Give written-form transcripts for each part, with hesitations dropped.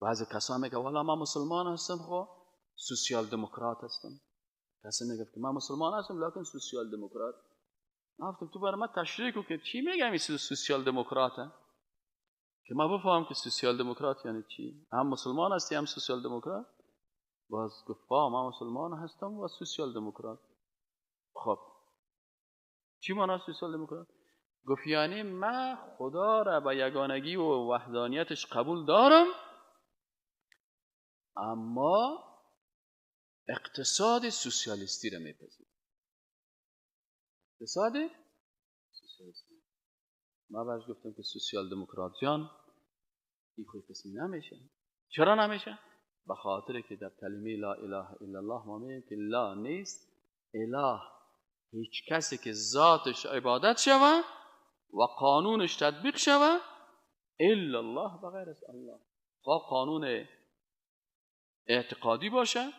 بعضی کسا میگه والا من مسلمان هستم خب سوسیال دموکرات هستم. کسی میگه که من مسلمان هستم لکن سوسیال دموکرات. گفتم تو برای من تشریح کن که چی میگم این سوسیال دموکراته که ما بفهم که سوسیال دموکرات یعنی چی. هم مسلمان هستی هم سوسیال دموکرات؟ باز گفت من مسلمان هستم و سوسیال دموکرات. خب چی معنی سوسیال دموکرات؟ گفت یعنی من خدا را به یگانگی و وحدانیتش قبول دارم اما اقتصاد سوسیالیستی را میپذیرم. اقتصاد سوسیالیستی. ما برش گفتم که سوسیال دموکراتیان این خوی قسمی نمیشه. چرا نمیشه؟ به خاطر که در کلمه لا اله الا الله ما میگیم که لا نیست اله، هیچ کسی که ذاتش عبادت شوه و قانونش تطبیق شوه الا الله، بغیر از الله. خواه قانون اعتقادی باشه،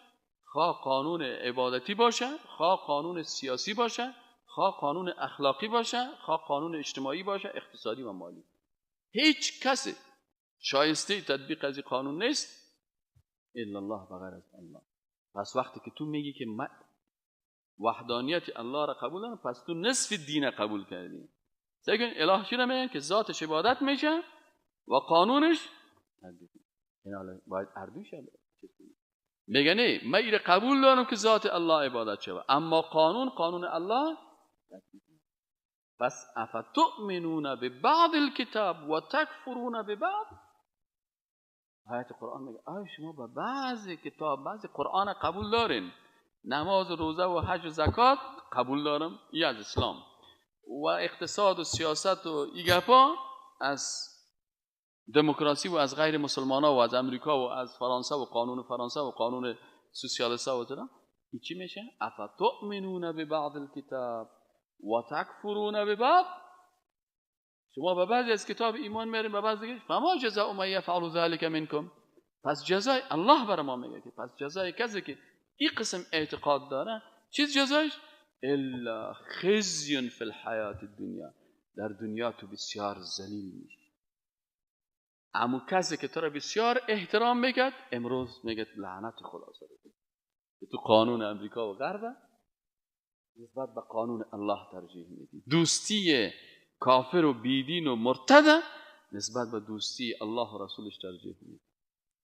خواه قانون عبادتی باشه، خواه قانون سیاسی باشه، خواه قانون اخلاقی باشه، خواه قانون اجتماعی باشه، اقتصادی و مالی، هیچ کسی شایسته تطبیق از این قانون نیست الا الله، بغیر از الله. پس وقتی که تو میگی که وحدانیت الله را قبول دارم، پس تو نصف دین قبول کردی. سیگن اله چی را میگن که ذاتش عبادت میشه و قانونش این باید اردو شده. میگه نه من این قبول دارم که ذات الله عبادت شده اما قانون الله. پس افتؤمنون ببعض الکتاب و تکفرون ببعض. آیت قرآن میگه آیا شما به بعضی کتاب بعضی قرآن قبول دارین، نماز و روزه و حج و زکات قبول دارم ای از اسلام، و اقتصاد و سیاست و ایگپا از دموکراسی و از غیر مسلمان ها و از امریکا و از فرانسه و قانون فرانسه و قانون سوسیالیست و ترا، این چی میشه؟ افتؤمنون ببعض الکتاب و تکفرون ببعض. شما به بعضی از کتاب ایمان میارین به بعض دیگه. فما جزاء من یفعل ذلک منکم. پس جزای الله برای ما میگه که پس جزای کسی که این قسم اعتقاد داره چیز جزایش؟ الا خزی فی الحیات الدنیا، در دنیا تو بسیار ذلیل میشه. اما کسی که تو را بسیار احترام میکرد امروز میگه لعنت خدا سر تو. تو قانون امریکا و غرب نسبت به قانون الله ترجیح میدی. دوستی کافر و بیدین و مرتد نسبت به دوستی الله و رسولش ترجیح میدی.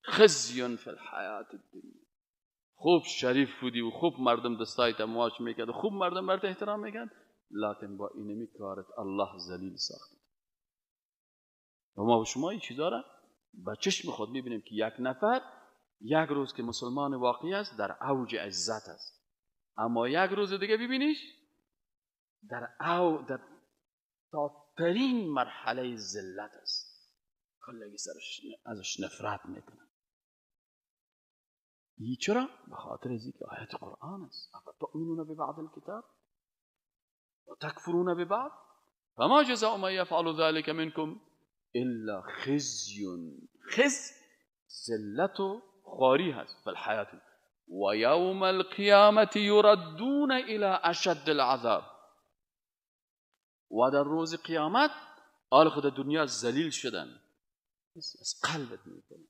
خزی فی الحیات الدنیا. خوب شریف بودی و خوب مردم دستایت امواج میکرد و خوب مردم برات احترام میکرد، لکن با اینمی کارت الله ذلیل ساخت. و ما و شما این چیزا را با چشم خود میبینیم که یک نفر یک روز که مسلمان واقعی است در اوج عزت است، اما یک روز دیگه ببینیش در ترین مرحله ذلت است، کلگی سرش ازش نفرت میکنن. این چرا؟ به خاطر از اینکه آیت قرآن است. افتؤمنون ببعض الکتاب و تکفرون ببعض فما جزاء من یفعل ذلک منکم الا خزی. خزی ذلت و خواری هست فی الحیات. و یوم القیامت یردون الى اشد العذاب. و در روز قیامت آل خود دنیا ذلیل شدن از قلبت میکنه.